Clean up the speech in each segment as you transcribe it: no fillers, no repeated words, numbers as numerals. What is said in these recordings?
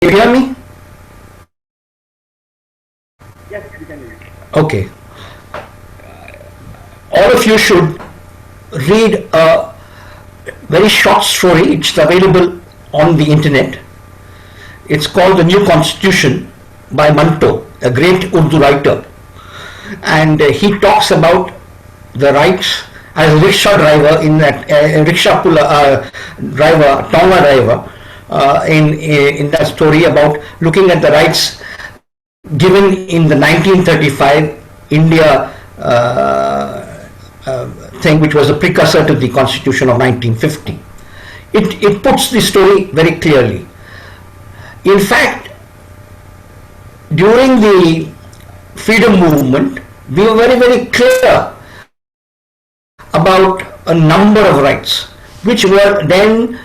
you hear me? Yes, we can hear you. Okay. All of you should read a very short story. It's available on the internet. It's called The New Constitution by Manto, a great Urdu writer. And he talks about the rights as a rickshaw driver in that rickshaw driver, Tonga driver, in that story about looking at the rights given in the 1935 India thing, which was a precursor to the Constitution of 1950. It puts the story very clearly. In fact, during the freedom movement, we were very, very clear about a number of rights, which were then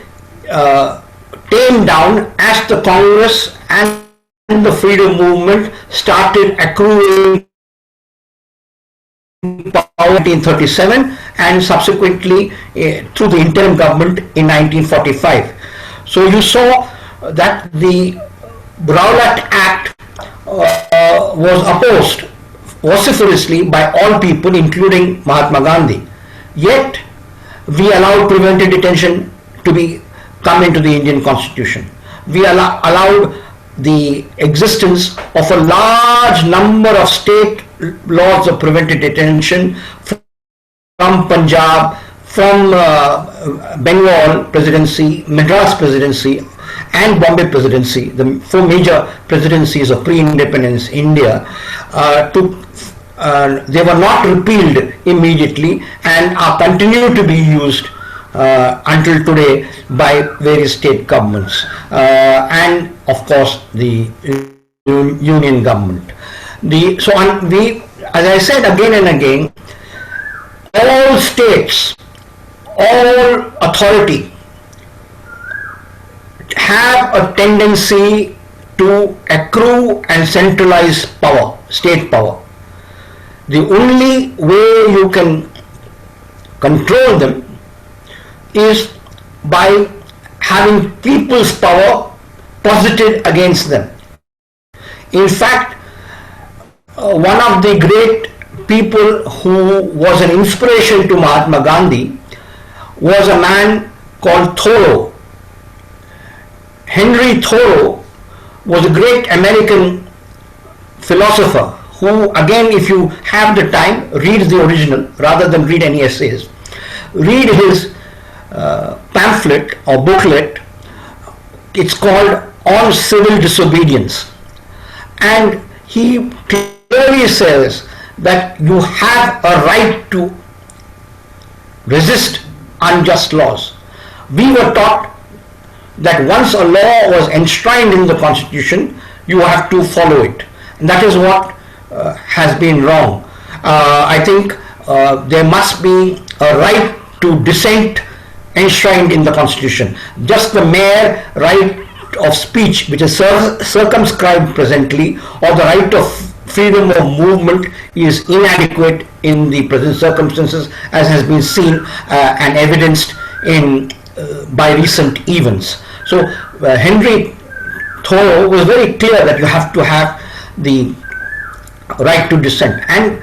tamed down as the Congress and the freedom movement started accruing power in 1937 and subsequently through the interim government in 1945. So you saw that the Rowlatt Act was opposed vociferously by all people, including Mahatma Gandhi. Yet we allowed preventive detention to come into the Indian Constitution. We allowed the existence of a large number of state laws of preventive detention from Punjab, from Bengal Presidency, Madras Presidency and Bombay Presidency, the four major presidencies of pre-independence India. They were not repealed immediately and are continued to be used until today by various state governments and of course the union government. As I said again and again, all states, all authority have a tendency to accrue and centralize power, state power. The only way you can control them is by having people's power posited against them. In fact, one of the great people who was an inspiration to Mahatma Gandhi was a man called Thoreau. Henry Thoreau was a great American philosopher who, again, if you have the time, read the original rather than read any essays. Read his pamphlet or booklet. It's called On Civil Disobedience, and he clearly says that you have a right to resist unjust laws. We were taught that once a law was enshrined in the Constitution, you have to follow it, and that is what has been wrong. I think there must be a right to dissent enshrined in the Constitution. Just the mere right of speech, which is circumscribed presently, or the right of freedom of movement is inadequate in the present circumstances, as has been seen and evidenced by recent events. So Henry Thoreau was very clear that you have to have the right to dissent, and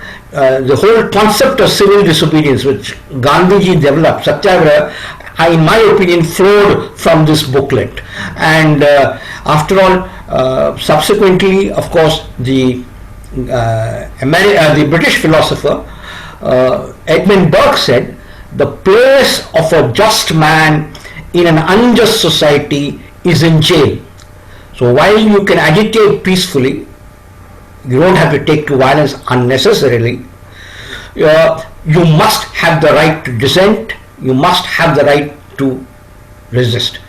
the whole concept of civil disobedience which Gandhiji developed, Satyagraha, in my opinion, flowed from this booklet. And after all, subsequently, of course, the British philosopher Edmund Burke said, "The place of a just man in an unjust society is in jail." So while you can agitate peacefully, you don't have to take to violence unnecessarily. You must have the right to dissent. You must have the right to resist.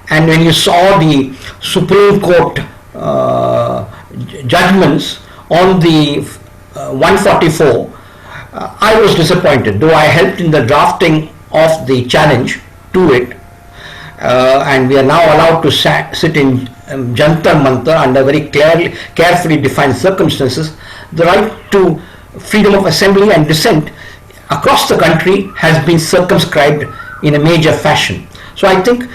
And when you saw the Supreme Court judgments on the 144, I was disappointed, though I helped in the drafting of the challenge to it, and we are now allowed to sit in Jantar Mantar under very carefully defined circumstances. The right to freedom of assembly and dissent across the country has been circumscribed in a major fashion. So I think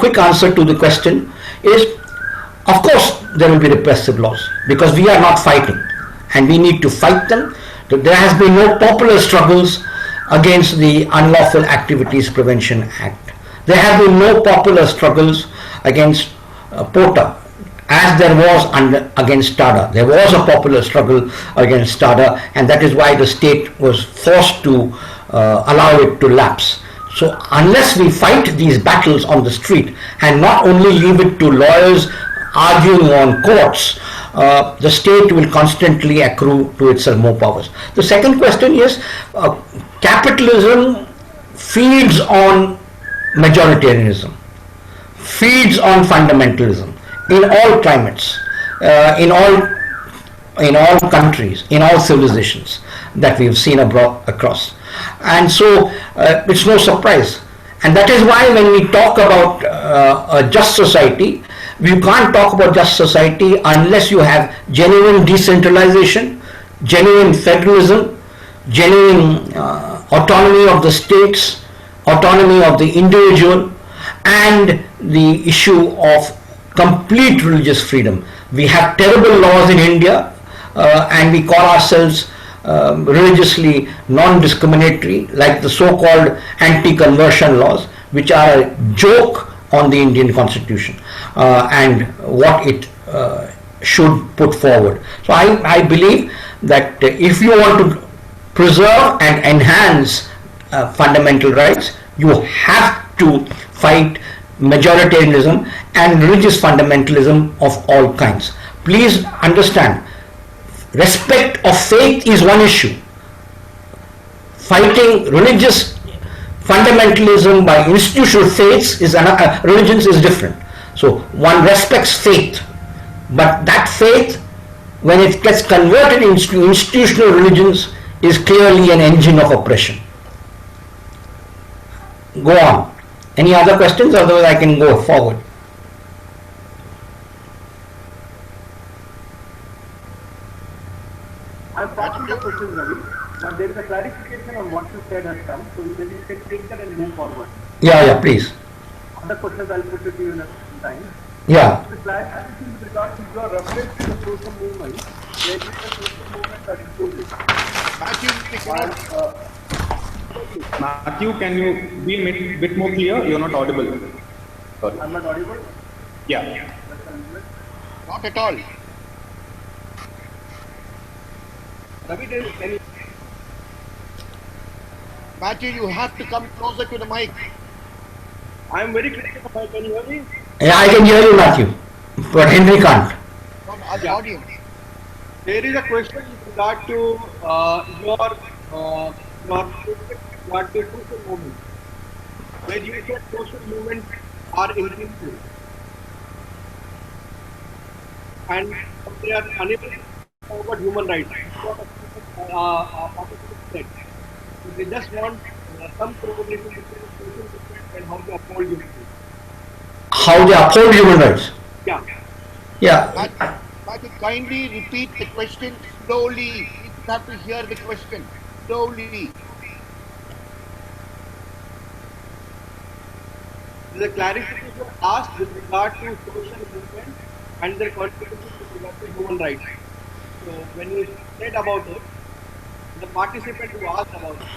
quick answer to the question is, of course there will be repressive laws, because we are not fighting, and we need to fight them. There has been no popular struggles against the Unlawful Activities Prevention Act. There have been no popular struggles against POTA, as there was against TADA. There was a popular struggle against TADA, and that is why the state was forced to allow it to lapse. So unless we fight these battles on the street and not only leave it to lawyers arguing on courts, the state will constantly accrue to itself more powers. The second question is, capitalism feeds on majoritarianism, feeds on fundamentalism in all climates, in all countries, in all civilizations that we have seen across. And so it's no surprise. And that is why when we talk about a just society, you can't talk about just society unless you have genuine decentralization, genuine federalism, genuine autonomy of the states, autonomy of the individual, and the issue of complete religious freedom. We have terrible laws in India, and we call ourselves religiously non-discriminatory, like the so-called anti-conversion laws, which are a joke on the Indian Constitution and what it should put forward. So I believe that if you want to preserve and enhance fundamental rights, you have to fight majoritarianism and religious fundamentalism of all kinds. Please understand, respect of faith is one issue. Fighting religious fundamentalism by institutional faiths is religions is different. So one respects faith, but that faith, when it gets converted into institutional religions, is clearly an engine of oppression. Go on. Any other questions? Otherwise I can go forward. I've got your question, Ravi. But there is a clarification on what you said has come, so maybe you can take that and move forward. Yeah, please. Other questions I'll put it to you in a time. Yeah. The clarification with regard to your reference to the social movement, where it is a social movement that is good. Matthew, can you be a bit more clear? You're not audible. Sorry. I'm not audible? Yeah. Not at all. Ravi, can you? Matthew, you have to come closer to the mic. I'm very clear. Can you hear me? Yeah, I can hear you, Matthew, but Henry can't. From the audience. There is a question with regard to your what the social movement. Where you said social movements are inclusive and they are unable to forward human rights. They just want some coordination between social movement and how they uphold human rights. How they uphold human rights? Yeah. Yeah. Matthew, kindly repeat the question slowly. You have to hear the question slowly. The clarification asked with regard to social movement and their contribution with regard to human rights. So when you said about it, the participant who asked about it,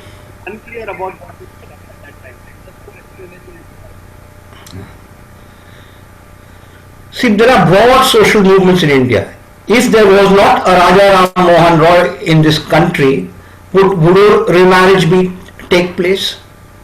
unclear about what you said at that time. Just for explanation. See, there are broad social movements in India. If there was not a Raja Ram Mohan Roy in this country, would remarriage take place?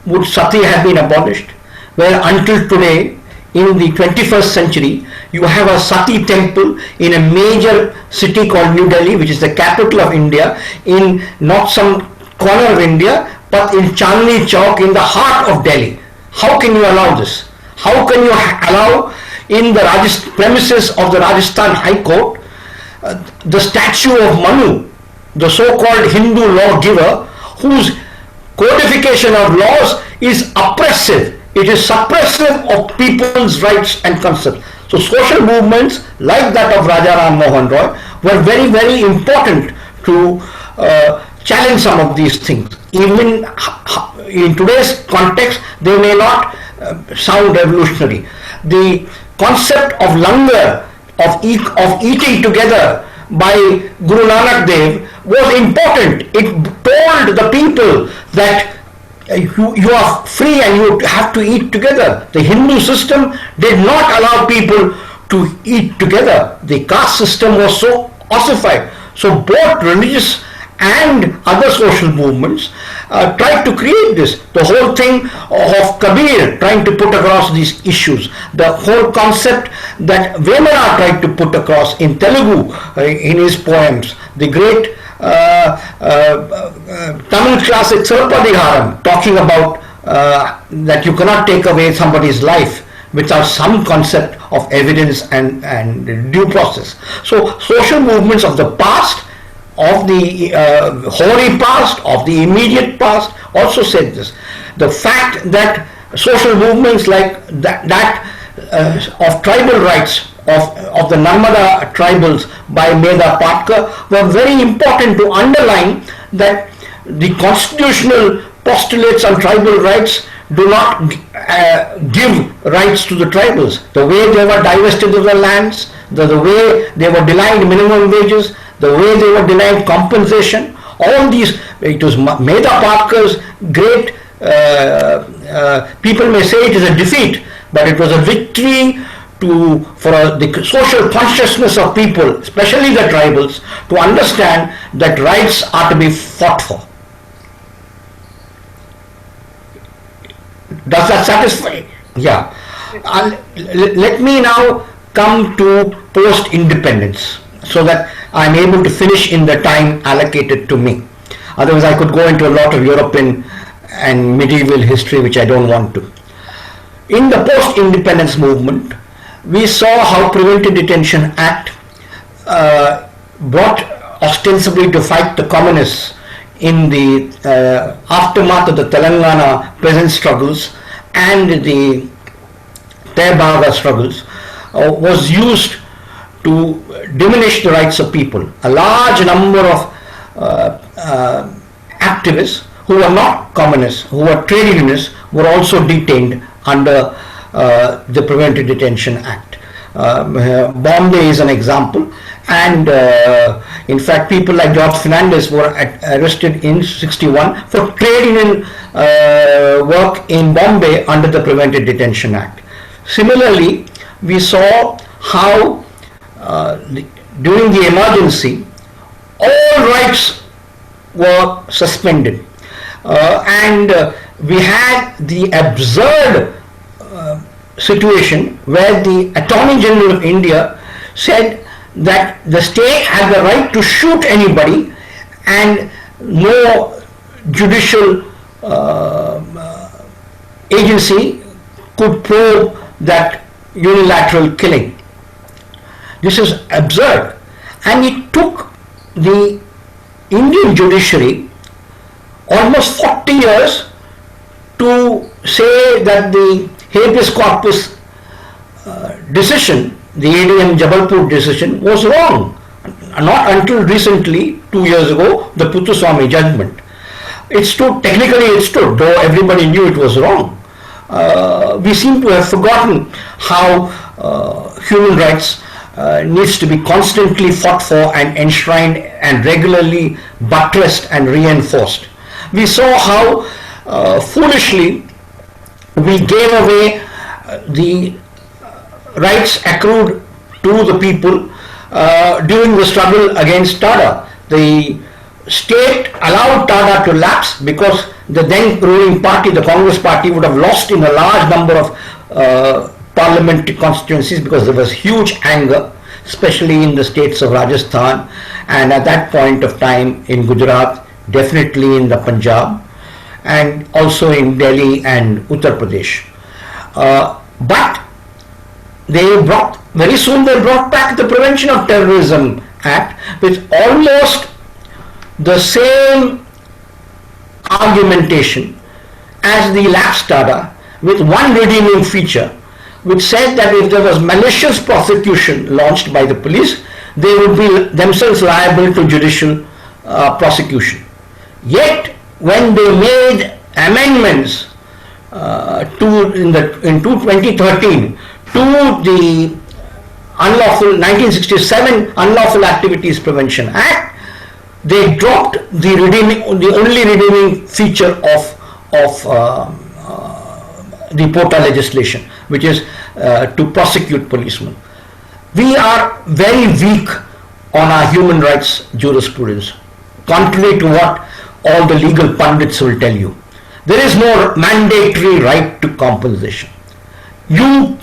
Would sati have been abolished? Where until today, in the 21st century, you have a sati temple in a major city called New Delhi, which is the capital of India, in not some corner of India, but in Chandni Chowk, in the heart of Delhi. How can you allow this? How can you allow in the premises of the Rajasthan High Court the statue of Manu, the so-called Hindu lawgiver, whose codification of laws is oppressive? It is suppressive of people's rights and concepts. So social movements like that of Raja Ram Mohan Roy were very, very important to challenge some of these things. Even in today's context, they may not sound revolutionary. The concept of langar, of eating together by Guru Nanak Dev was important. It told the people that you are free and you have to eat together. The Hindu system did not allow people to eat together. The caste system was so ossified. So both religious and other social movements tried to create this. The whole thing of Kabir trying to put across these issues, the whole concept that Vemana tried to put across in Telugu in his poems, the great Tamil classic Sirupadiharam talking about that you cannot take away somebody's life without some concept of evidence and due process. So social movements of the past, of the hoary past, of the immediate past also said this. The fact that social movements like that of tribal rights of the Narmada tribals by Medha Patkar were very important to underline that the constitutional postulates on tribal rights do not give rights to the tribals. The way they were divested of their lands, the way they were denied minimum wages, the way they were denied compensation, all these, it was Medha Patkar's great, people may say it is a defeat, but it was a victory for the social consciousness of people, especially the tribals, to understand that rights are to be fought for. Does that satisfy? Yeah. Let me now come to post-independence so that I am able to finish in the time allocated to me. Otherwise I could go into a lot of European and medieval history, which I don't want to. In the post-independence movement, we saw how Preventive Detention Act brought ostensibly to fight the communists in the aftermath of the Telangana present struggles and the Tebaga struggles, was used to diminish the rights of people. A large number of activists who were not communists, who were trade unionists, were also detained under the Preventive Detention Act. Bombay is an example, and in fact people like George Fernandez were arrested in 61 for trade union work in Bombay under the Preventive Detention Act. Similarly, we saw how during the emergency all rights were suspended, and we had the absurd situation where the Attorney General of India said that the state had the right to shoot anybody and no judicial agency could probe that unilateral killing. This is absurd, and it took the Indian judiciary almost 40 years to say that the habeas corpus decision, the ADM Jabalpur decision, was wrong. Not until recently, 2 years ago, the Puttaswamy judgment. It stood, technically it stood, though everybody knew it was wrong. We seem to have forgotten how human rights needs to be constantly fought for and enshrined and regularly buttressed and reinforced. We saw how foolishly we gave away the rights accrued to the people during the struggle against Tada. The state allowed Tada to lapse because the then ruling party, the Congress party, would have lost in a large number of parliamentary constituencies because there was huge anger, especially in the states of Rajasthan and at that point of time in Gujarat, definitely in the Punjab, and also in Delhi and Uttar Pradesh. But very soon they brought back the Prevention of Terrorism Act with almost the same argumentation as the lapsed Tada, with one redeeming feature, which said that if there was malicious prosecution launched by the police, they would be themselves liable to judicial prosecution. Yet, when they made amendments in 2013 to the 1967 Unlawful Activities Prevention Act, they dropped the only redeeming feature of the POTA legislation, which is to prosecute policemen. We are very weak on our human rights jurisprudence, contrary to what all the legal pundits will tell you. There is no mandatory right to compensation. You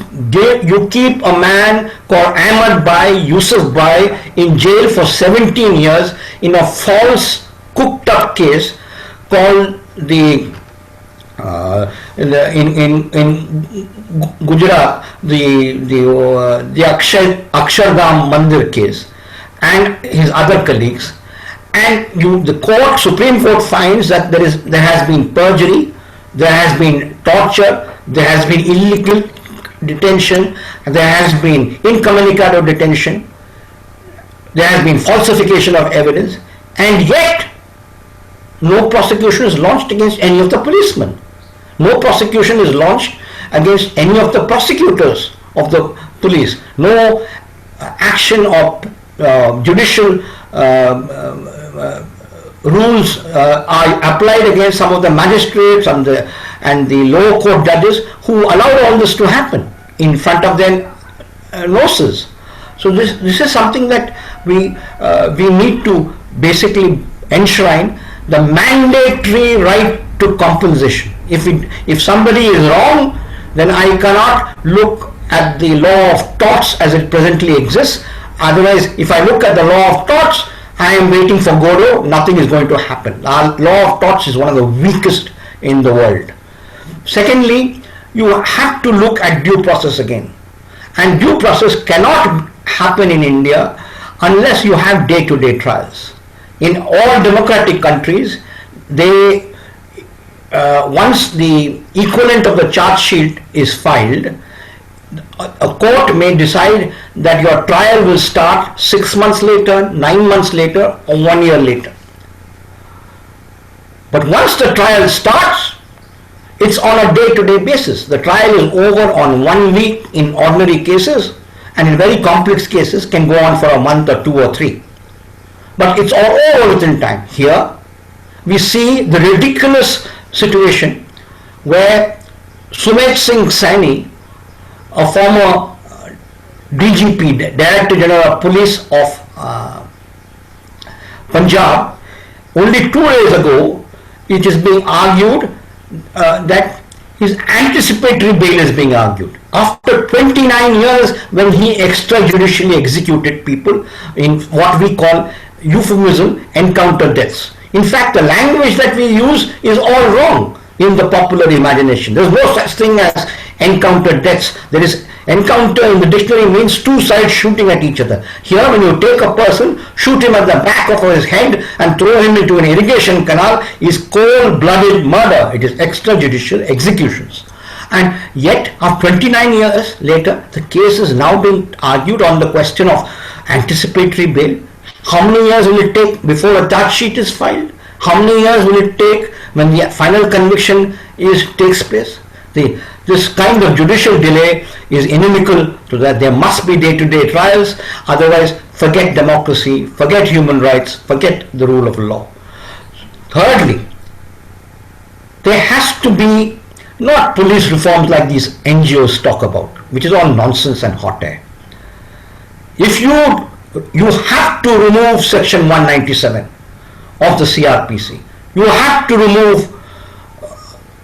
keep a man called Ahmad Bai, Yusuf Bai in jail for 17 years in a false cooked up case called in Gujarat, the Akshardham Mandir case, and his other colleagues, and the Supreme Court finds that there has been perjury, there has been torture, there has been illegal detention, there has been incommunicado detention, there has been falsification of evidence, and yet no prosecution is launched against any of the policemen. No prosecution is launched against any of the prosecutors of the police. No action of judicial rules are applied against some of the magistrates and the lower court judges who allowed all this to happen in front of their noses. So this is something that we need to basically enshrine, the mandatory right to compensation. If somebody is wrong, then I cannot look at the law of torts as it presently exists. Otherwise, if I look at the law of torts, I am waiting for Godot, nothing is going to happen. Our law of torts is one of the weakest in the world. Secondly, you have to look at due process again. And due process cannot happen in India unless you have day-to-day trials. In all democratic countries, once the equivalent of the charge sheet is filed, a court may decide that your trial will start 6 months later, 9 months later, or 1 year later. But once the trial starts, it's on a day-to-day basis. The trial is over on 1 week in ordinary cases, and in very complex cases can go on for a month or 2 or 3. But it's all over within time. Here, we see the ridiculous situation where Sumedh Singh Saini, a former DGP, Director General of Police of Punjab, only 2 days ago, it is being argued that his anticipatory bail is being argued. After 29 years, when he extrajudicially executed people in what we call euphemism encounter deaths. In fact, the language that we use is all wrong in the popular imagination. There is no such thing as encounter deaths. There is encounter in the dictionary means two sides shooting at each other. Here, when you take a person, shoot him at the back of his head and throw him into an irrigation canal, is cold-blooded murder. It is extrajudicial executions. And yet, after 29 years later, the case is now being argued on the question of anticipatory bail. How many years will it take before a charge sheet is filed? How many years will it take when the final conviction takes place? This kind of judicial delay is inimical to that. There must be day-to-day trials, otherwise forget democracy, forget human rights, forget the rule of law. Thirdly, there has to be not police reforms like these NGOs talk about, which is all nonsense and hot air. If you have to remove section 197 of the CRPC. You have to remove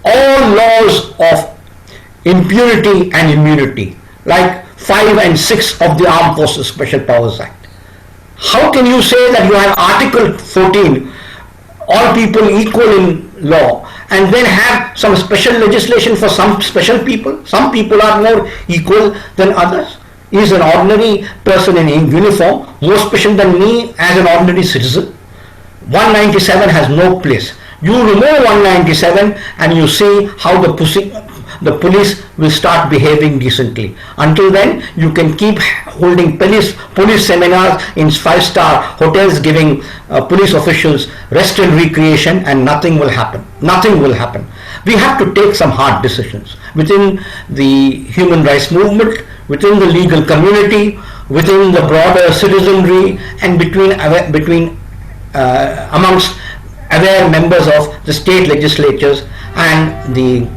all laws of impunity and immunity, like 5 and 6 of the Armed Forces Special Powers Act. How can you say that you have Article 14, all people equal in law, and then have some special legislation for some special people? Some people are more equal than others. Is an ordinary person in uniform more special than me as an ordinary citizen? 197 has no place. You remove 197 and you see how the police will start behaving decently. Until then, you can keep holding police seminars in five-star hotels, giving police officials rest and recreation, and nothing will happen. Nothing will happen. We have to take some hard decisions within the human rights movement, within the legal community, within the broader citizenry, and between amongst aware members of the state legislatures and the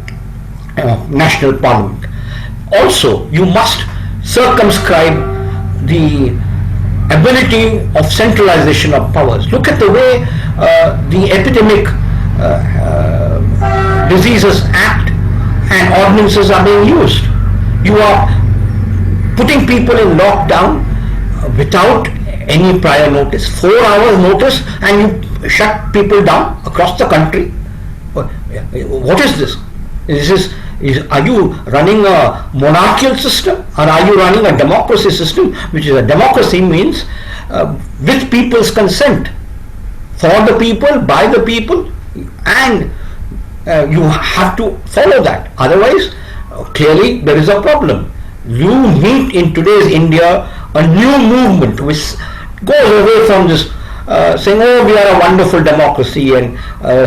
national parliament. Also, you must circumscribe the ability of centralization of powers. Look at the way the Epidemic Diseases Act and ordinances are being used. You are putting people in lockdown without any prior notice, 4 hours notice, and you shut people down across the country. What is this? Are you running a monarchical system, or are you running a democracy system? Which is, a democracy means with people's consent, for the people, by the people, and you have to follow that. Otherwise, clearly there is a problem. You need in today's India a new movement which goes away from this saying, oh, we are a wonderful democracy, and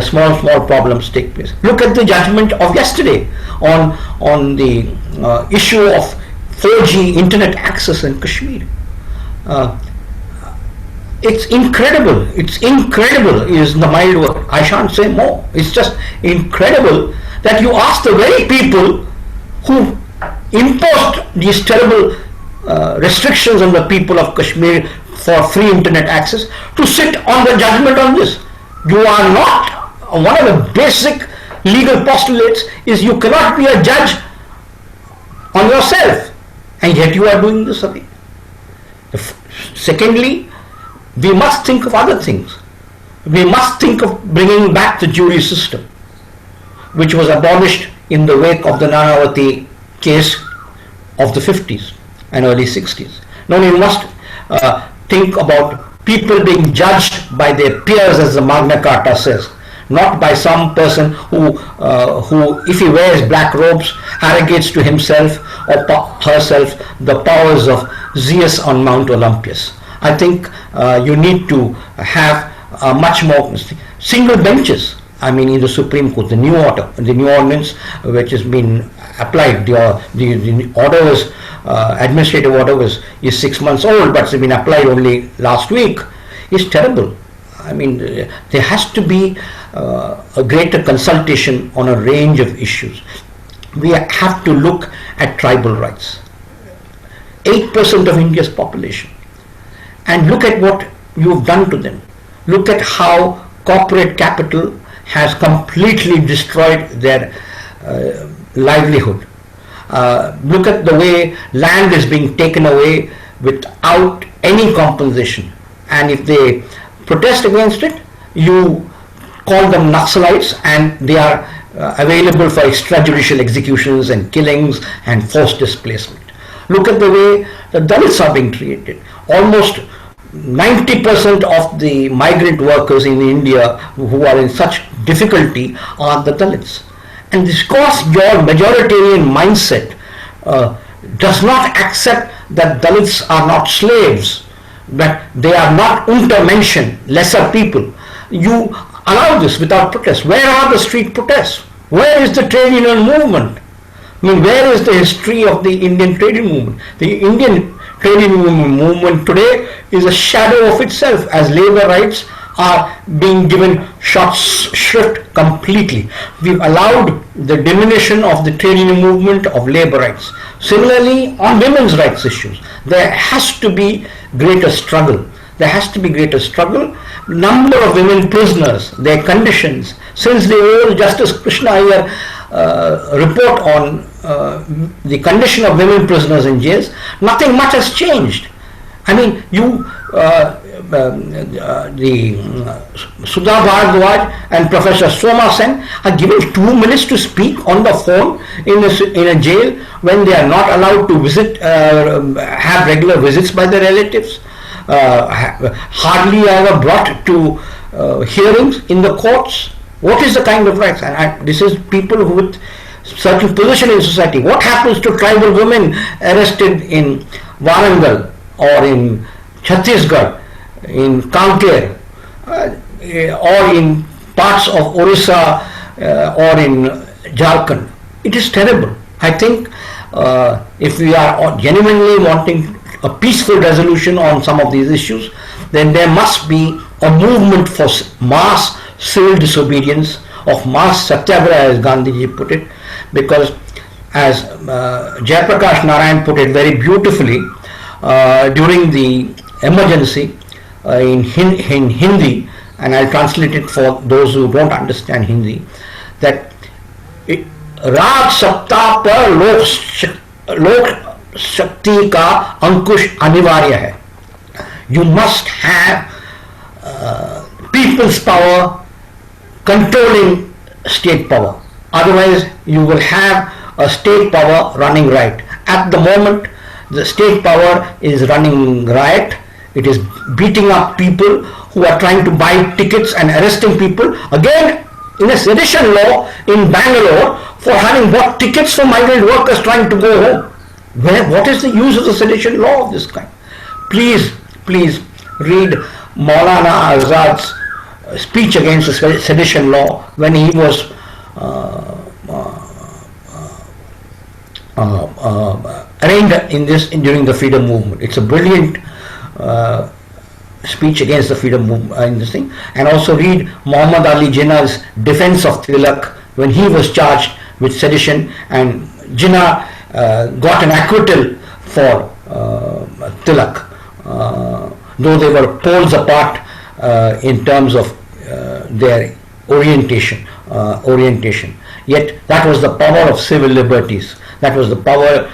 small problems take place. Look at the judgment of yesterday on the issue of 4G internet access in Kashmir. It's incredible. It's incredible is the mild word. I shan't say more. It's just incredible that you ask the very people who imposed these terrible restrictions on the people of Kashmir for free internet access to sit on the judgment on this. You are not, one of the basic legal postulates is you cannot be a judge on yourself, and yet you are doing this again. Secondly, we must think of other things. We must think of bringing back the jury system, which was abolished in the wake of the Nanavati case of the 50s and early 60s. Now we must think about people being judged by their peers, as the Magna Carta says, not by some person who if he wears black robes, arrogates to himself or herself the powers of Zeus on Mount Olympus. I think you need to have much more single benches. I mean, in the Supreme Court, the new ordinance which has been applied, the order was administrative order is 6 months old, but it's been applied only last week, is terrible. I mean, there has to be a greater consultation on a range of issues. We have to look at tribal rights. 8% of India's population. And look at what you've done to them. Look at how corporate capital has completely destroyed their livelihood. Look at the way land is being taken away without any compensation. And if they protest against it, you call them Naxalites, and they are available for extrajudicial executions and killings and forced displacement. Look at the way the Dalits are being treated. Almost 90% of the migrant workers in India who are in such difficulty are the Dalits. And because your majoritarian mindset does not accept that Dalits are not slaves, that they are not untermenschen, lesser people, you allow this without protest. Where are the street protests? Where is the trade union movement? I mean, where is the history of the Indian trade union movement? The Indian trade union movement today is a shadow of itself, as labor rights are being given short shrift completely. We've allowed the diminution of the trade union movement, of labor rights. Similarly, on women's rights issues, there has to be greater struggle. There has to be greater struggle. Number of women prisoners, their conditions, since the old Justice Krishna Iyer report on the condition of women prisoners in jails, nothing much has changed. I mean, Sudha Bhardwaj and Professor Soma Sen are given 2 minutes to speak on the phone in a jail when they are not allowed to visit, have regular visits by their relatives, hardly ever brought to hearings in the courts. What is the kind of rights? And this is people with certain position in society. What happens to tribal women arrested in Warangal or in Chhattisgarh, in Kanker, or in parts of Orissa or in Jharkhand. It is terrible. I think if we are genuinely wanting a peaceful resolution on some of these issues, then there must be a movement for mass civil disobedience, of mass satyagraha, as Gandhiji put it, because as Jayaprakash Narayan put it very beautifully during the emergency in Hindi, and I'll translate it for those who don't understand Hindi, that राग सत्ता पर लोक शक्ति का अंकुश अनिवार्य है. You must have people's power controlling state power. Otherwise, you will have a state power running riot. At the moment, the state power is running riot. It is beating up people who are trying to buy tickets and arresting people. Again, in a sedition law in Bangalore for having bought tickets for migrant workers trying to go home. What is the use of the sedition law of this kind? Please read Maulana Azad's speech against the sedition law when he was arraigned during the freedom movement. It's a brilliant speech against the freedom movement in this thing. And also read Muhammad Ali Jinnah's defense of Tilak when he was charged with sedition, and Jinnah got an acquittal for Tilak, though they were poles apart in terms of their orientation. Yet that was the power of civil liberties. That was the power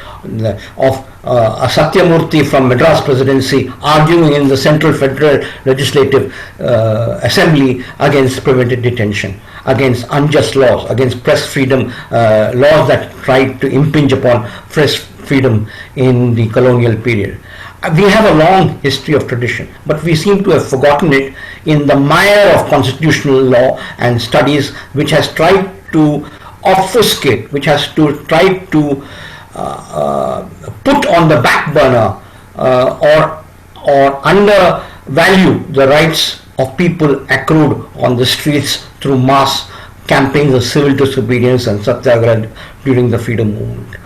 of a Satyamurthy from Madras Presidency arguing in the Central Federal Legislative Assembly against preventive detention, against unjust laws, against press freedom laws that tried to impinge upon press freedom in the colonial period. We have a long history of tradition, but we seem to have forgotten it in the mire of constitutional law and studies, which has tried to obfuscate, which has tried to put on the back burner or undervalue the rights of people accrued on the streets through mass campaigns of civil disobedience and satyagraha during the freedom movement.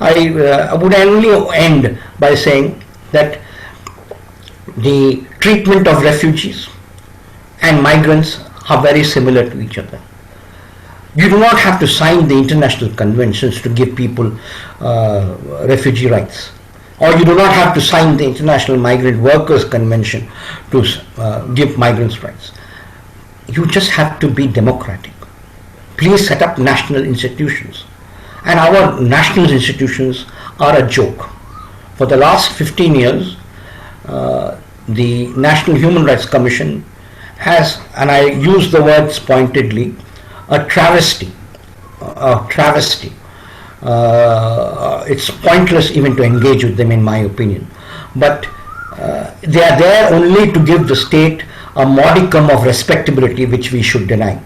I would only end by saying that the treatment of refugees and migrants are very similar to each other. You do not have to sign the international conventions to give people refugee rights, or you do not have to sign the International Migrant Workers Convention to give migrants rights. You just have to be democratic. Please set up national institutions. And our national institutions are a joke. For the last 15 years, the National Human Rights Commission has, and I use the words pointedly, a travesty. It's pointless even to engage with them, in my opinion. But they are there only to give the state a modicum of respectability which we should deny.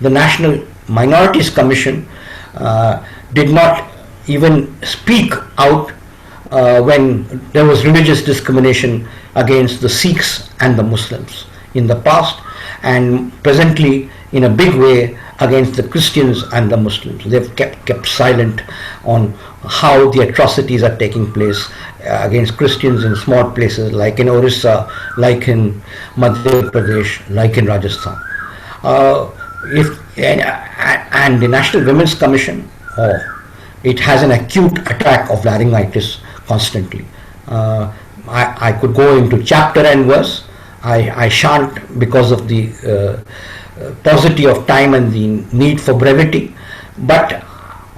The National Minorities Commission did not even speak out when there was religious discrimination against the Sikhs and the Muslims in the past, and presently in a big way against the Christians and the Muslims. They've kept silent on how the atrocities are taking place against Christians in small places like in Orissa, like in Madhya Pradesh, like in Rajasthan. And the National Women's Commission, it has an acute attack of laryngitis constantly. I could go into chapter and verse. I shan't, because of the paucity of time and the need for brevity. But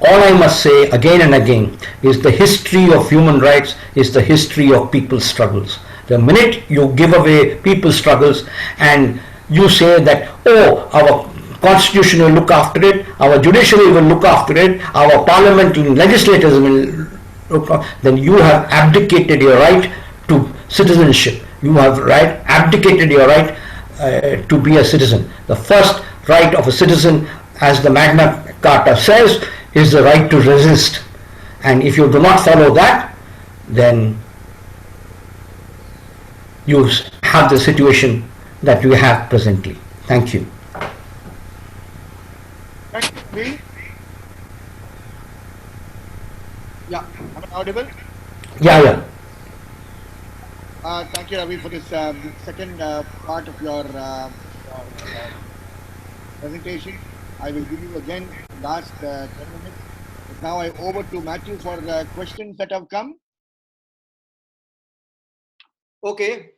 all I must say again and again is the history of human rights is the history of people's struggles. The minute you give away people's struggles and you say that, oh, our constitution will look after it, our judiciary will look after it, our parliament and legislators will look after it, then you have abdicated your right to citizenship. You have abdicated your right to be a citizen. The first right of a citizen, as the Magna Carta says, is the right to resist. And if you do not follow that, then you have the situation that you have presently. Thank you. Thank you, Ravi. Yeah. Am I audible? Yeah. Thank you, Ravi, for this second part of your presentation. I will give you again last 10 minutes. But now I over to Matthew for questions that have come. Okay.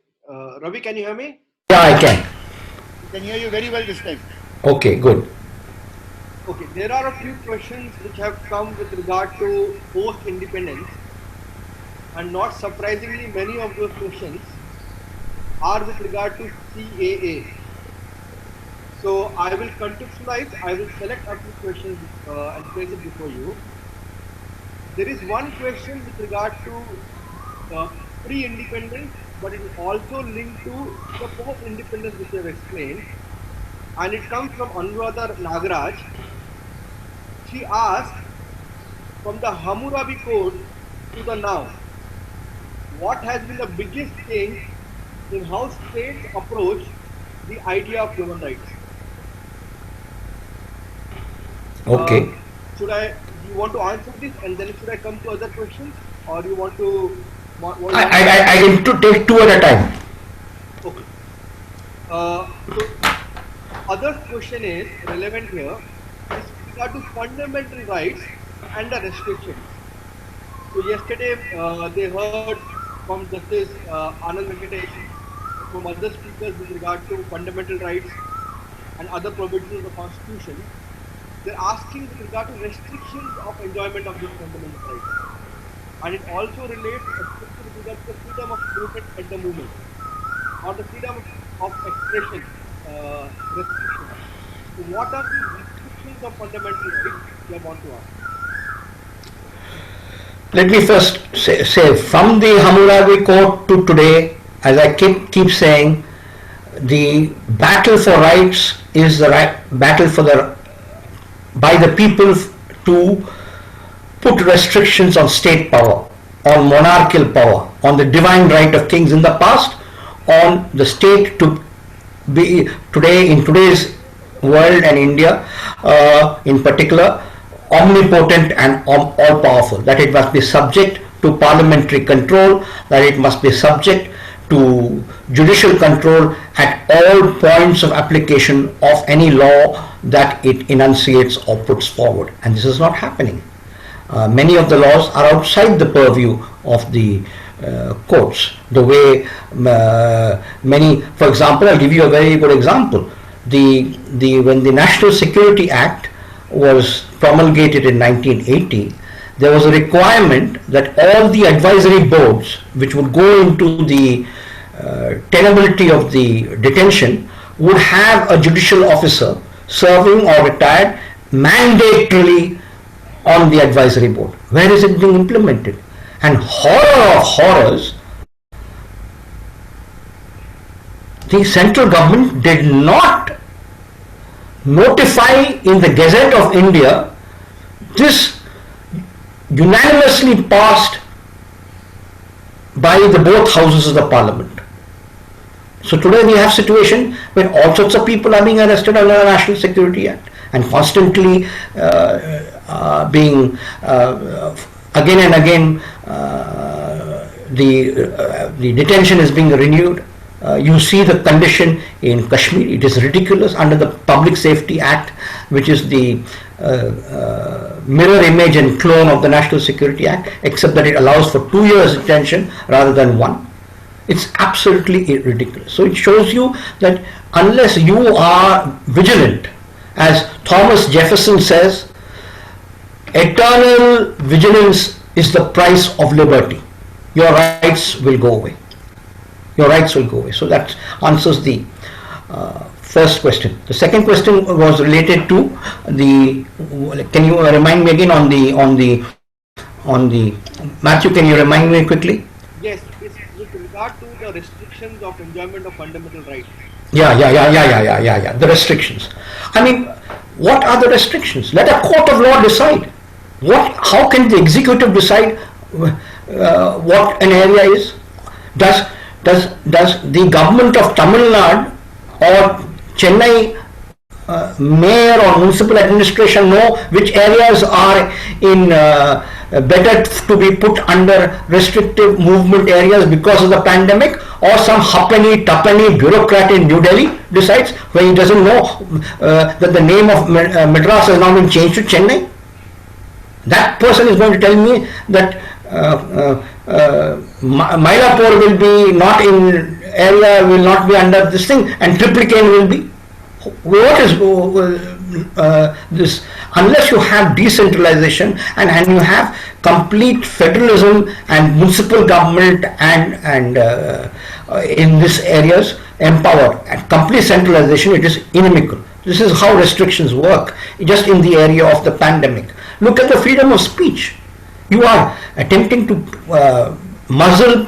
Ravi, can you hear me? Yeah, I can. I can hear you very well this time. Okay, good. Okay. There are a few questions which have come with regard to post-independence, and not surprisingly, many of those questions are with regard to CAA. So I will contextualize. I will select a few questions and place it before you. There is one question with regard to pre-independence, but it is also linked to the post-independence which I have explained, and it comes from Anuradha Nagaraj. She asked, from the Hammurabi Code to the now, what has been the biggest change in how states approach the idea of human rights? Okay. You want to answer this and then should I come to other questions, or you want to? I need to take two at a time. Okay. So other question is relevant here is with regard to fundamental rights and the restrictions. So yesterday they heard from Justice Anand Venkatesh, from other speakers with regard to fundamental rights and other provisions of the Constitution. They're asking with regard to restrictions of enjoyment of these fundamental rights. And it also relates especially with regard to the freedom of movement at the moment, or the freedom of expression restrictions. So what are the restrictions of fundamental rights you want to ask? Let me first say from the Hammurabi Code to today, as I keep saying, the battle for rights is the battle by the people to put restrictions on state power, on monarchical power, on the divine right of kings in the past, on the state to be today, in today's world and India in particular, omnipotent and all powerful, that it must be subject to parliamentary control, that it must be subject to judicial control at all points of application of any law that it enunciates or puts forward. And this is not happening. Many of the laws are outside the purview of the courts. The way many, for example, I'll give you a very good example. When the National Security Act was promulgated in 1980, there was a requirement that all the advisory boards which would go into the tenability of the detention would have a judicial officer serving or retired mandatorily on the advisory board. Where is it being implemented? And horror of horrors, the central government did not notify in the Gazette of India this unanimously passed by the both houses of the parliament. So today we have a situation where all sorts of people are being arrested under the National Security Act and constantly being again and again the detention is being renewed. You see the condition in Kashmir. It is ridiculous under the Public Safety Act, which is the mirror image and clone of the National Security Act, except that it allows for 2 years detention rather than 1. It's absolutely ridiculous. So it shows you that unless you are vigilant, as Thomas Jefferson says, eternal vigilance is the price of liberty. Your rights will go away. Your rights will go away. So that answers the first question. The second question was related to the. Can you remind me again on the Matthew? Can you remind me quickly? Yes, it's with regard to the restrictions of enjoyment of fundamental rights. Yeah. The restrictions. I mean, what are the restrictions? Let a court of law decide. How can the executive decide what an area is? Does the government of Tamil Nadu or Chennai mayor or municipal administration know which areas are in better to be put under restrictive movement areas because of the pandemic, or some happany tuppeny bureaucrat in New Delhi decides when he doesn't know that the name of Madras has now been changed to Chennai? That person is going to tell me that Mylapore will be not in area, will not be under this thing, and Triplicane will be. What is this? Unless you have decentralization and you have complete federalism and municipal government and in these areas empowered and complete centralization, it is inimical. This is how restrictions work just in the area of the pandemic. Look at the freedom of speech. You are attempting to muzzle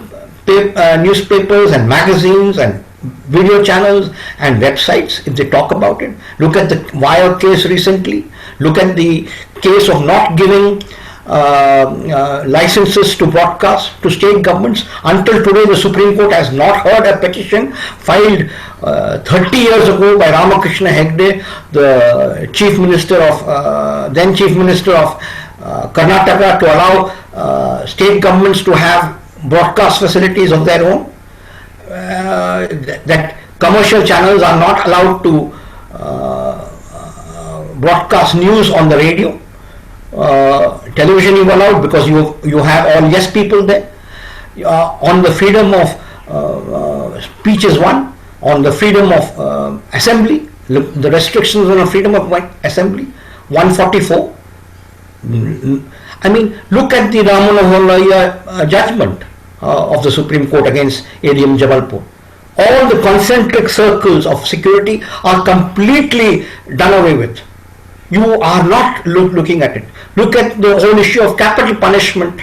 newspapers and magazines and video channels and websites if they talk about it. Look at the Wire case recently. Look at the case of not giving licenses to broadcast to state governments. Until today, the Supreme Court has not heard a petition filed 30 years ago by Ramakrishna Hegde, the Chief Minister of then Chief Minister of Karnataka, to allow state governments to have broadcast facilities of their own. That commercial channels are not allowed to broadcast news on the radio. Television is allowed because you have all yes people there. On the freedom of speech is one. On the freedom of assembly, the restrictions on the freedom of assembly, 144. I mean, look at the Ramanohar judgment of the Supreme Court against ADM Jabalpur. All the concentric circles of security are completely done away with. You are not looking at it. Look at the whole issue of capital punishment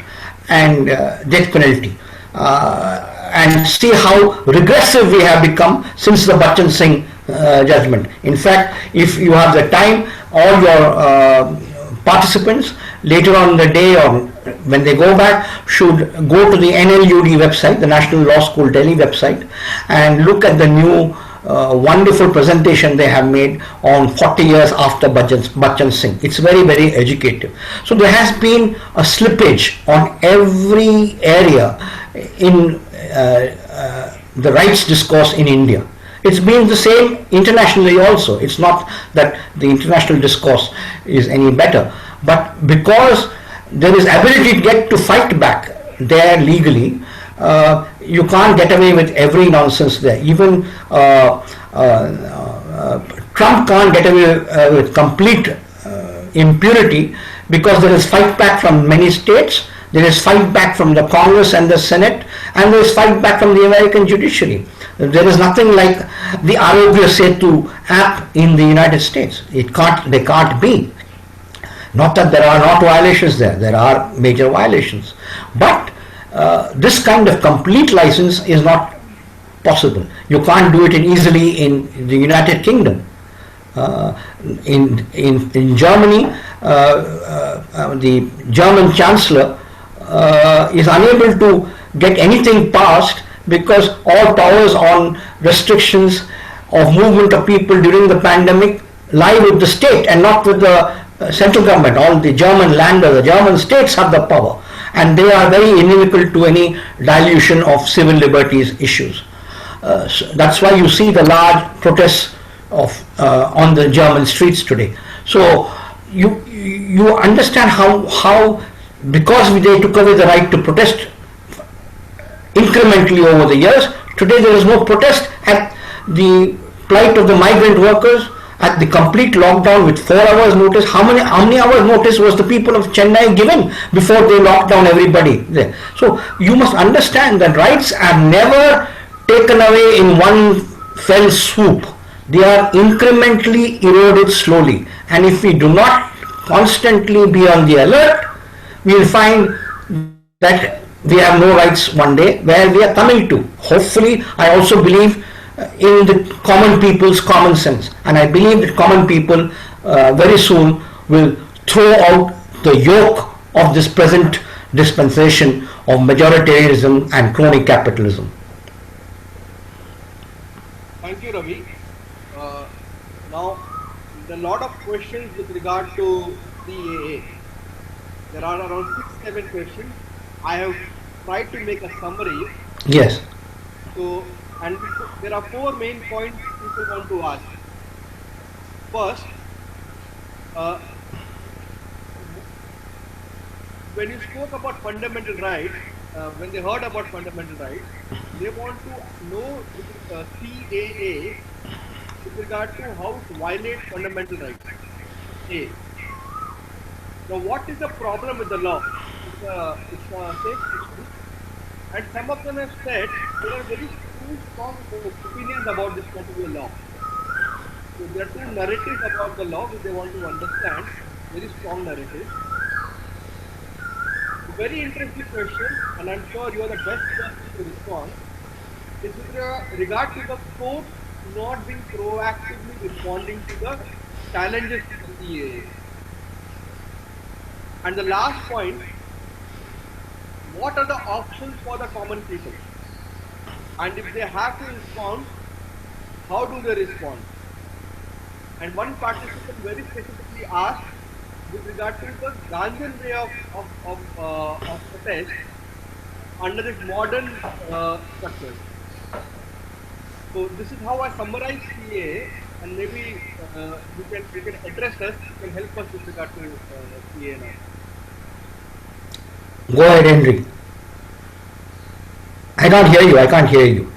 and death penalty, and see how regressive we have become since the Bachchan Singh judgment. In fact, if you have the time, all your participants later on in the day or when they go back should go to the NLUD website, the National Law School Delhi website, and look at the new wonderful presentation they have made on 40 years after Bachchan Singh. It's very, very educative. So there has been a slippage on every area in the rights discourse in India. It's been the same internationally also. It's not that the international discourse is any better, but because there is ability to get to fight back there legally, you can't get away with every nonsense there. Even Trump can't get away with complete impunity because there is fight back from many states, there is fight back from the Congress and the Senate, and there is fight back from the American judiciary. There is nothing like the Arogya Setu app in the United States. They can't be. Not that there are not violations there. There are major violations. But this kind of complete license is not possible. You can't do it easily in the United Kingdom. In Germany, the German Chancellor is unable to get anything passed because all powers on restrictions of movement of people during the pandemic lie with the state and not with the central government. All the German land or the German states have the power, and they are very inimical to any dilution of civil liberties issues. So that's why you see the large protests on the German streets today. So you understand how because they took away the right to protest incrementally over the years, today there is no protest at the plight of the migrant workers, at the complete lockdown with 4 hours notice. How many hours notice was the people of Chennai given before they locked down everybody there? So you must understand that rights are never taken away in one fell swoop. They are incrementally eroded slowly, and if we do not constantly be on the alert, we will find that we have no rights one day, where we are coming to. Hopefully, I also believe in the common people's common sense, and I believe that common people very soon will throw out the yoke of this present dispensation of majoritarianism and crony capitalism. Thank you, Ravi. Uh, now, there are a lot of questions with regard to CAA. There are around 6, 7 questions. I have tried to make a summary. Yes. So, and there are 4 main points people want to ask. First, uh, when you spoke about fundamental rights, when they heard about fundamental rights, they want to know CAA with regard to how it violates fundamental rights. A. Now, what is the problem with the law? It's a safe question, and some of them have said there are very two strong opinions about this particular law. So there are two narratives about the law which they want to understand, very strong narratives. A very interesting question, and I'm sure you are the best person to respond, is with regard to the court not being proactively responding to the challenges to the CAA. And the last point, what are the options for the common people? And if they have to respond, how do they respond? And one participant very specifically asked with regard to the Gandhian way of protest under this modern structure. So this is how I summarize CAA, and maybe you can address us, you can help us with regard to CAA now. Go ahead, Henry. I can't hear you. I can't hear you.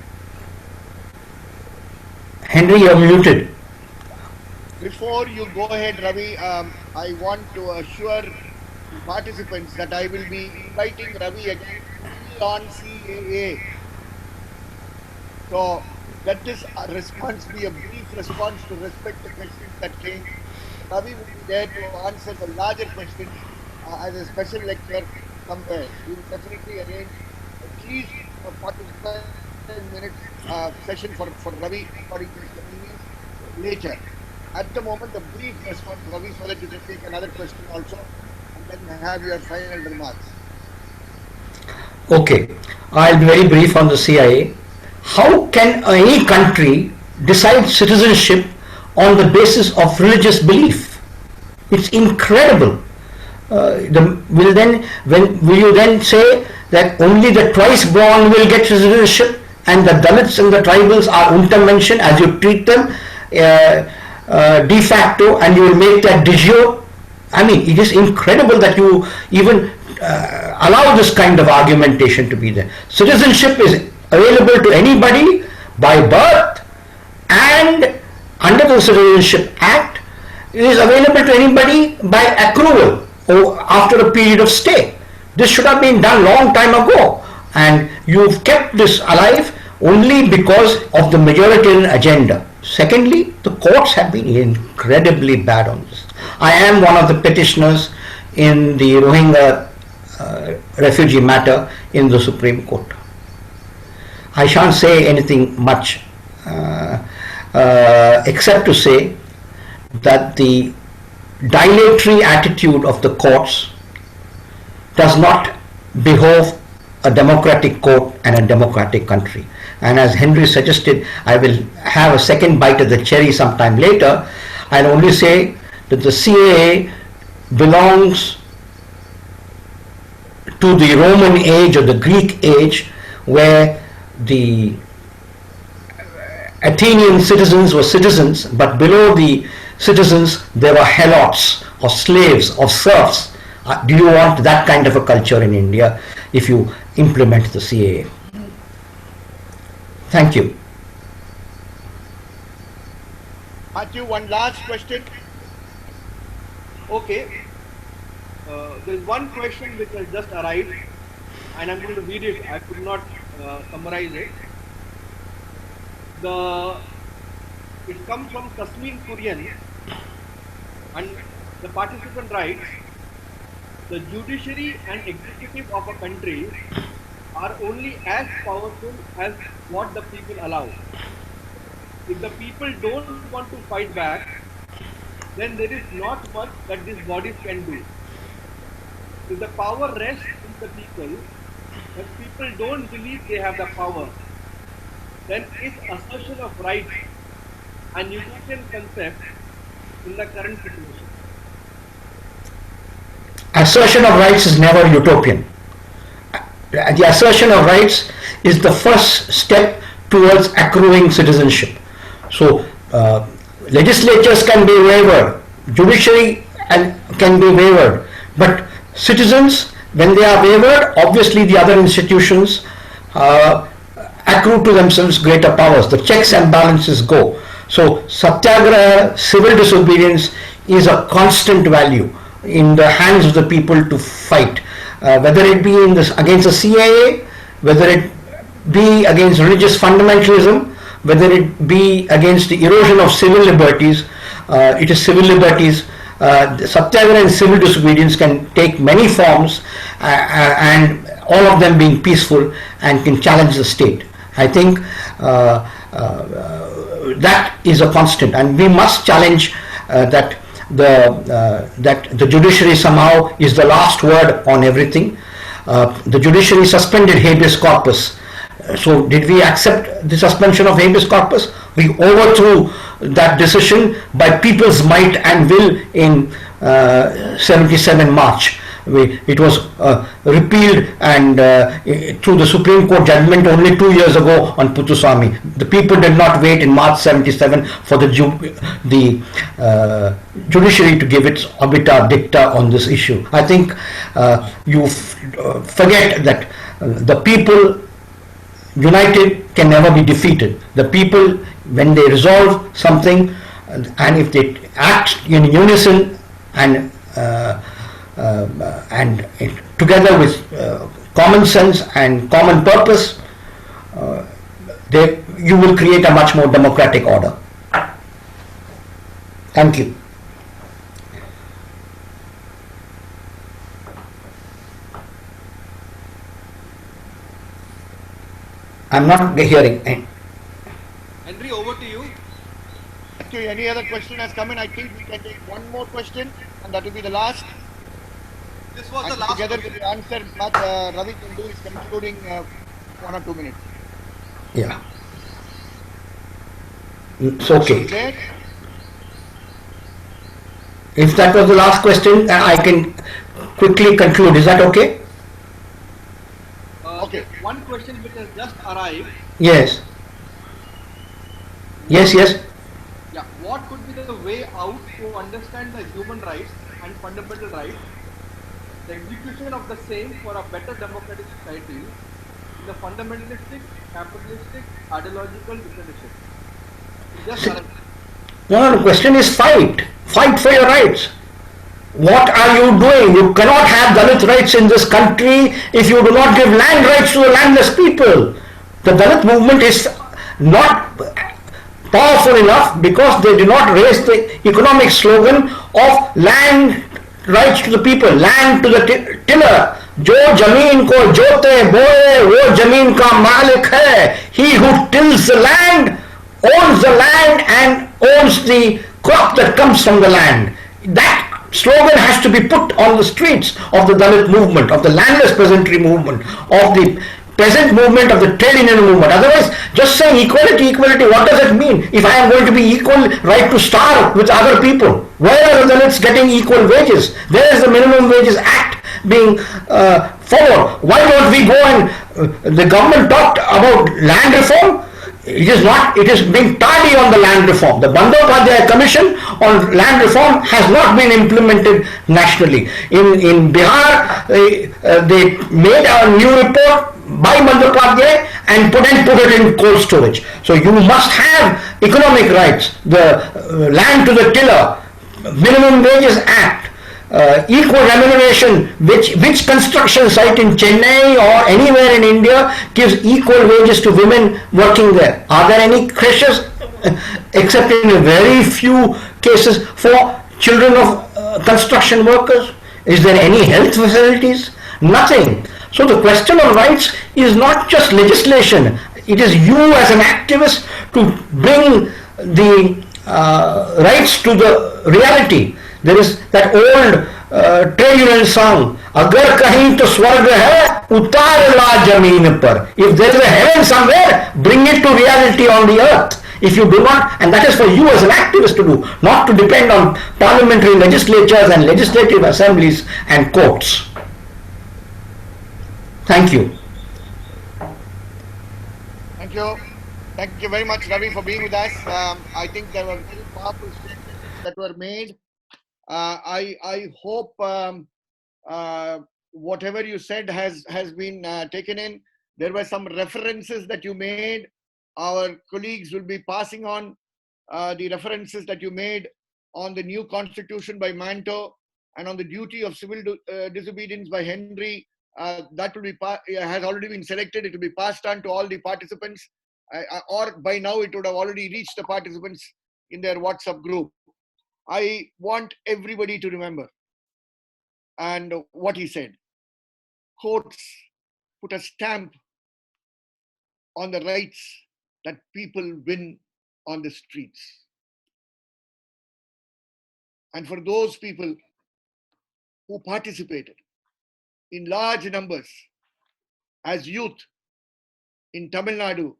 Henry, you're muted. Before you go ahead, Ravi, I want to assure participants that I will be inviting Ravi again on CAA. So let this response be a brief response to respect the questions that came. Ravi will be there to answer the larger questions as a special lecture somewhere. We will definitely arrange at least a 45 minutes session for Ravi for his convenience later. At the moment, a brief response, Ravi, so that you can take another question also and then have your final remarks. Okay, I'll be very brief on the CIA. How can any country decide citizenship on the basis of religious belief? It's incredible. Will you then say that only the twice born will get citizenship and the Dalits and the tribals are untermentioned as you treat them de facto, and you will make that de jure? I mean, it is incredible that you even allow this kind of argumentation to be there. Citizenship is available to anybody by birth, and under the Citizenship Act it is available to anybody by accrual or after a period of stay. This should have been done long time ago, and you've kept this alive only because of the majoritarian agenda. Secondly, the courts have been incredibly bad on this. I am one of the petitioners in the Rohingya refugee matter in the Supreme Court. I shan't say anything much except to say that the dilatory attitude of the courts does not behove a democratic court and a democratic country. And as Henry suggested, I will have a second bite of the cherry sometime later. I'll only say that the CAA belongs to the Roman age or the Greek age, where the Athenian citizens were citizens, but below the citizens there were helots or slaves or serfs. Do you want that kind of a culture in India if you implement the CAA? Thank you. Matthew, one last question. Okay. There is one question which has just arrived, and I'm going to read it. I could not summarize it. It comes from Kasmin Kurian, and the participant writes, the judiciary and executive of a country are only as powerful as what the people allow. If the people don't want to fight back, then there is not much that these bodies can do. If the power rests in the people, but people don't believe they have the power, then is assertion of rights and utopian concept in the current situation? Assertion of rights is never utopian. The assertion of rights is the first step towards accruing citizenship. So, legislatures can be wavered, judiciary can be wavered, but citizens, when they are wavered, obviously the other institutions accrue to themselves greater powers. The checks and balances go. So, satyagraha, civil disobedience, is a constant value in the hands of the people to fight. Whether it be against the CIA, whether it be against religious fundamentalism, whether it be against the erosion of civil liberties, it is civil liberties. Satyagraha and civil disobedience can take many forms, and all of them being peaceful and can challenge the state. I think that is a constant, and we must challenge that the judiciary somehow is the last word on everything. The judiciary suspended habeas corpus. So did we accept the suspension of habeas corpus? We overthrew that decision by people's might and will in 77 March. It was repealed and through the Supreme Court judgment only 2 years ago on Puthuswamy. The people did not wait in March 77 for the judiciary to give its obiter dicta on this issue. I think you forget that the people united can never be defeated. The people, when they resolve something and if they act in unison and together with common sense and common purpose, you will create a much more democratic order. Thank you. I'm not hearing. Henry, over to you. Thank you. Any other question has come in? I think we can take one more question, and that will be the last. This was And the last together question. with the answer, what Ravi can do is concluding 1 or 2 minutes. Yeah. It's okay. There, If that was the last question, I can quickly conclude. Is that okay? Okay. One question which has just arrived. Yes. Yes, yes. Yeah. What could be the way out to understand the human rights and fundamental rights, the execution of the same for a better democratic society, in the fundamentalistic, capitalistic, ideological dictatorship? Just arrived. No, the question is fight. Fight for your rights. What are you doing? You cannot have Dalit rights in this country if you do not give land rights to the landless people. The Dalit movement is not powerful enough because they do not raise the economic slogan of land rights to the people, land to the tiller. जो जमीन को जोते बोए वो जमीन का मालिक है. He who tills the land owns the land and owns the crop that comes from the land. That slogan has to be put on the streets of the Dalit movement, of the landless peasantry movement, of the peasant movement, of the trade union movement. Otherwise, just saying equality, equality, what does it mean? If I am going to be equal right to starve with other people, where are the Dalits getting equal wages? Where is the Minimum Wages Act being followed? Why don't we go and the government talked about land reform? It is not, it is being tardy on the land reform. The Bandyopadhyay Commission on land reform has not been implemented nationally. In Bihar, they made a new report by Bandyopadhyay and put it in cold storage. So you must have economic rights, the land to the tiller, Minimum Wages Act, equal remuneration. Which construction site in Chennai or anywhere in India gives equal wages to women working there? Are there any creches except in a very few cases for children of construction workers? Is there any health facilities? Nothing. So the question of rights is not just legislation. It is you as an activist to bring the rights to the reality. There is that old trade union song, अगर कहीं तो स्वर्ग है उतार ला जमीन पर. If there is a heaven somewhere, bring it to reality on the earth. If you do not, and that is for you as an activist to do, not to depend on parliamentary legislatures and legislative assemblies and courts. Thank you. Thank you. Thank you very much, Ravi, for being with us. I think there were very powerful statements that were made. I hope whatever you said has been taken in. There were some references that you made. Our colleagues will be passing on the references that you made on the new constitution by Manto and on the duty of civil disobedience by Henry. That will be has already been selected. It will be passed on to all the participants, or by now it would have already reached the participants in their WhatsApp group. I want everybody to remember and what he said. Courts put a stamp on the rights that people win on the streets. And for those people who participated in large numbers as youth in Tamil Nadu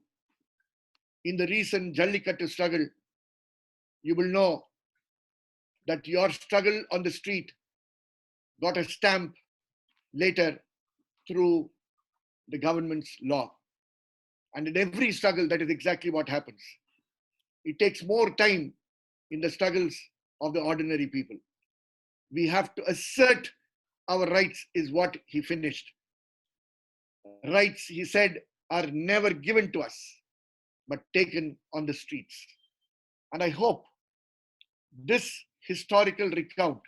in the recent Jallikattu struggle, you will know that your struggle on the street got a stamp later through the government's law. And in every struggle, that is exactly what happens. It takes more time in the struggles of the ordinary people. We have to assert our rights, is what he finished. Rights, he said, are never given to us, but taken on the streets. And I hope this historical recount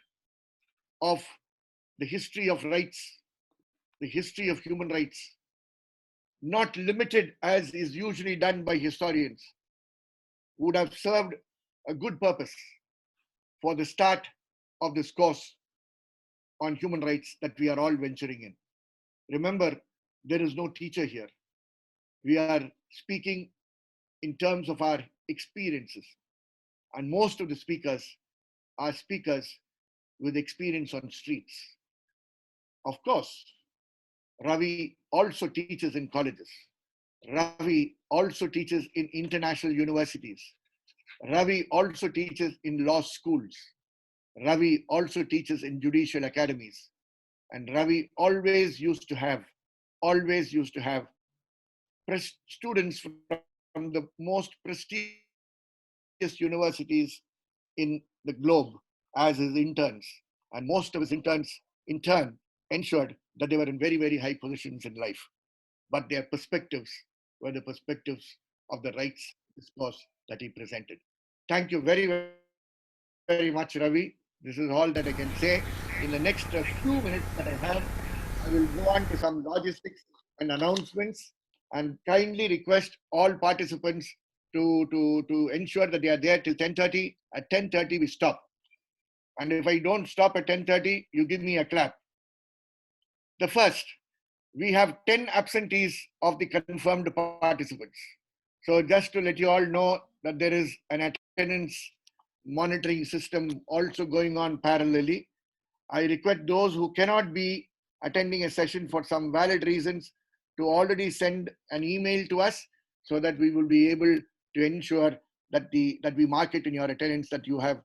of the history of rights, the history of human rights, not limited as is usually done by historians, would have served a good purpose for the start of this course on human rights that we are all venturing in. Remember, there is no teacher here. We are speaking in terms of our experiences. And most of the speakers are speakers with experience on streets. Of course, Ravi also teaches in colleges. Ravi also teaches in international universities. Ravi also teaches in law schools. Ravi also teaches in judicial academies. And Ravi always used to have students from the most prestigious universities in the globe as his interns. And most of his interns, in turn, ensured that they were in very, very high positions in life. But their perspectives were the perspectives of the rights discourse that he presented. Thank you very, very much, Ravi. This is all that I can say. In the next few minutes that I have, I will go on to some logistics and announcements and kindly request all participants to ensure that they are there till 10:30. At 10:30, we stop. And if I don't stop at 10:30, you give me a clap. The first, we have 10 absentees of the confirmed participants. So just to let you all know that there is an attendance monitoring system also going on parallelly. I request those who cannot be attending a session for some valid reasons to already send an email to us so that we will be able to ensure that we mark it in your attendance that you have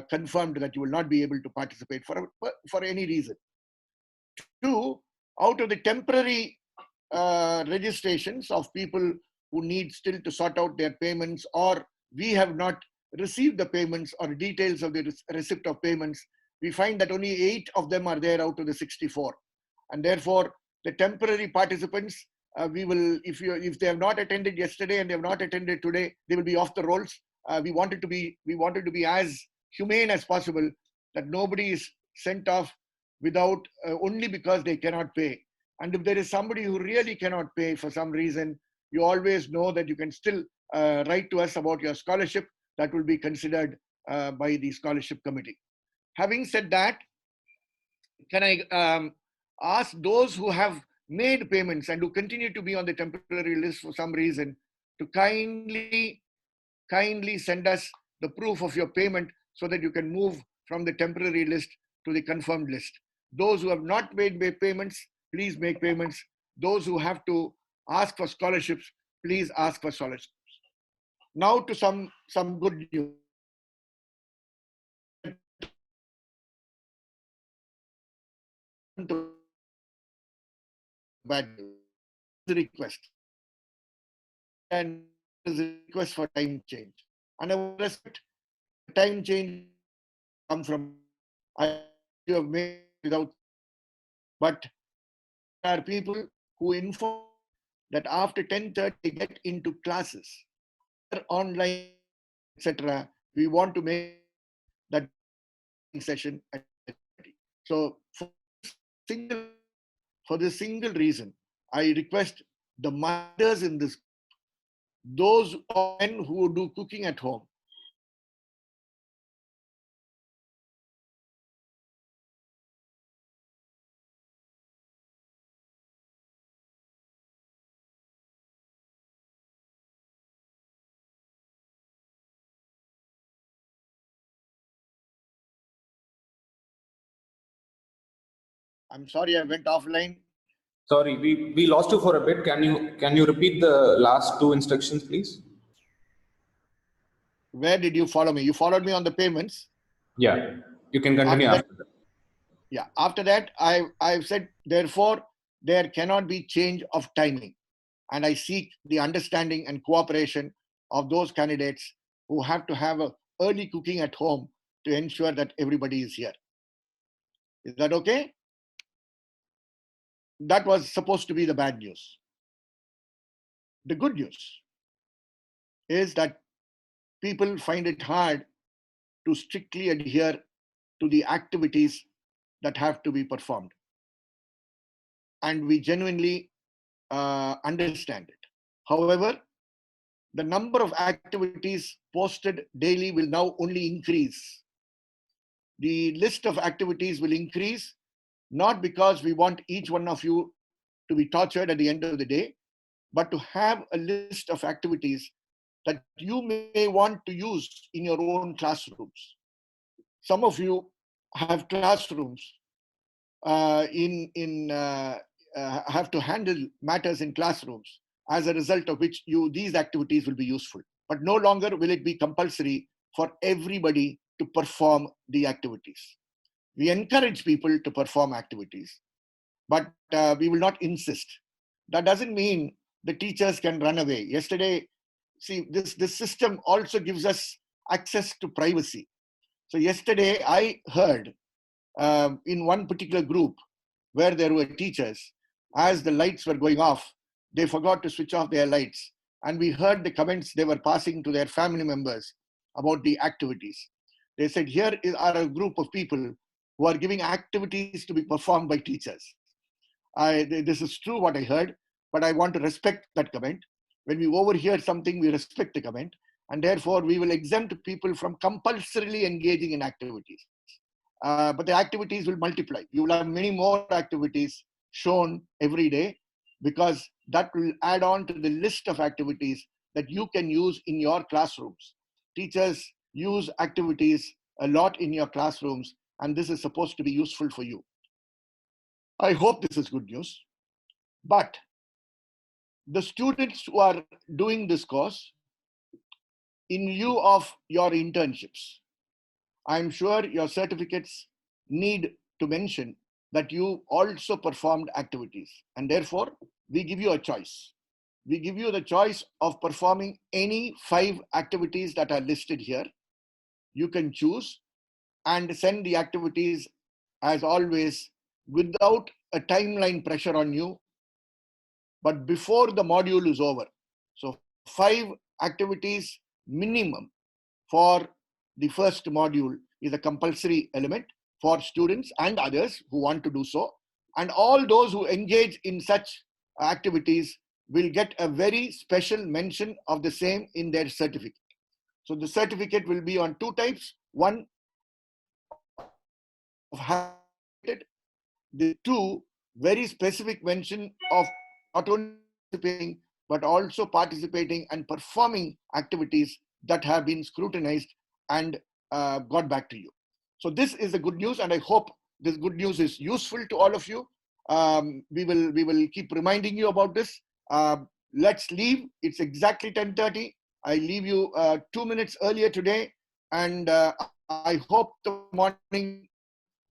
confirmed that you will not be able to participate for any reason. Two, out of the temporary registrations of people who need still to sort out their payments, or we have not received the payments or details of the receipt of payments, we find that only 8 of them are there out of the 64. And therefore, the temporary participants, we will, if they have not attended yesterday and they have not attended today, they will be off the rolls. We wanted to be as humane as possible, that nobody is sent off without only because they cannot pay. And if there is somebody who really cannot pay for some reason, you always know that you can still write to us about your scholarship. That will be considered by the scholarship committee. Having said that, can I ask those who have made payments and who continue to be on the temporary list for some reason to kindly send us the proof of your payment so that you can move from the temporary list to the confirmed list. Those who have not made payments, please make payments. Those who have to ask for scholarships, please ask for scholarships. Now to some good news. To bad news. The request. And there's a request for time change. And I would respect time change come from I you have made without, but there are people who inform that after 10:30 they get into classes, online, etc. We want to make that session at 10:30. So single, for this single reason, I request the mothers in this, those men who do cooking at home, I'm sorry I went offline. Sorry, we lost you for a bit. Can you repeat the last two instructions, please? Where did you follow me? You followed me on the payments. Yeah, you can continue after that. Yeah, after that, I've said, therefore, there cannot be change of timing. And I seek the understanding and cooperation of those candidates who have to have a early cooking at home to ensure that everybody is here. Is that okay? That was supposed to be the bad news. The good news is that people find it hard to strictly adhere to the activities that have to be performed. And we genuinely understand it. However, the number of activities posted daily will now only increase. The list of activities will increase, not because we want each one of you to be tortured at the end of the day, but to have a list of activities that you may want to use in your own classrooms. Some of you have classrooms have to handle matters in classrooms, as a result of which these activities will be useful. But no longer will it be compulsory for everybody to perform the activities. We encourage people to perform activities, but we will not insist. That doesn't mean the teachers can run away. Yesterday, see, this system also gives us access to privacy. So yesterday I heard in one particular group where there were teachers, as the lights were going off, they forgot to switch off their lights. And we heard the comments they were passing to their family members about the activities. They said, here are a group of people who are giving activities to be performed by teachers. This is true what I heard, but I want to respect that comment. When we overhear something, we respect the comment. And therefore, we will exempt people from compulsorily engaging in activities. But the activities will multiply. You will have many more activities shown every day, because that will add on to the list of activities that you can use in your classrooms. Teachers use activities a lot in your classrooms, and this is supposed to be useful for you. I hope this is good news. But the students who are doing this course, in lieu of your internships, I'm sure your certificates need to mention that you also performed activities. And therefore, we give you a choice. We give you the choice of performing any 5 activities that are listed here. You can choose and send the activities, as always, without a timeline pressure on you, but before the module is over. So 5 activities minimum for the first module is a compulsory element for students and others who want to do so. And all those who engage in such activities will get a very special mention of the same in their certificate. So the certificate will be on 2 types. One, of the 2, very specific mention of not only participating, but also participating and performing activities that have been scrutinized and got back to you. So this is the good news, and I hope this good news is useful to all of you. We will keep reminding you about this. Let's leave. It's exactly 10:30. I leave you 2 minutes earlier today, and I hope the morning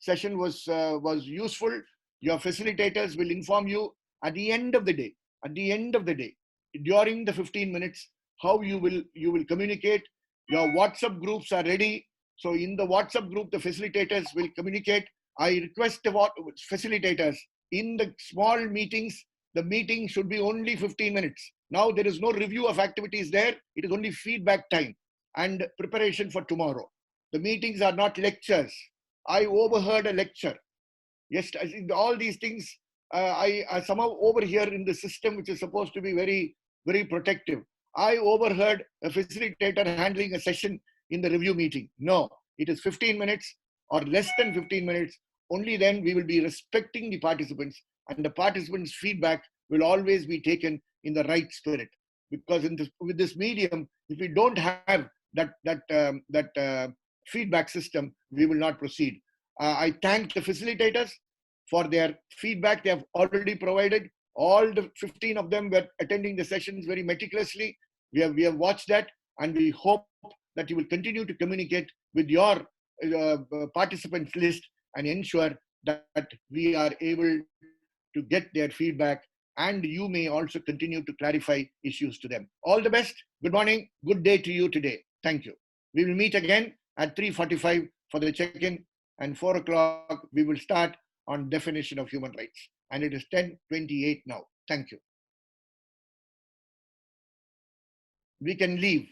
session was useful. Your facilitators will inform you at the end of the day. At the end of the day, during the 15 minutes, how you will communicate. Your WhatsApp groups are ready. So in the WhatsApp group, the facilitators will communicate. I request the facilitators in the small meetings. The meeting should be only 15 minutes. Now there is no review of activities there. It is only feedback time and preparation for tomorrow. The meetings are not lectures. I overheard a lecture. Yes, I think all these things I somehow overhear in the system, which is supposed to be very, very protective. I overheard a facilitator handling a session in the review meeting. No, it is 15 minutes or less than 15 minutes. Only then we will be respecting the participants, and the participants' feedback will always be taken in the right spirit. Because with this medium, if we don't have that feedback system, we will not proceed. I thank the facilitators for their feedback they have already provided. All the 15 of them were attending the sessions very meticulously. We have watched that, and we hope that you will continue to communicate with your participants list and ensure that we are able to get their feedback, and you may also continue to clarify issues to them. All the best. Good morning. Good day to you today. Thank you. We will meet again at 3:45 for the check-in, and 4 o'clock we will start on definition of human rights. And it is 10:28 now. Thank you. We can leave.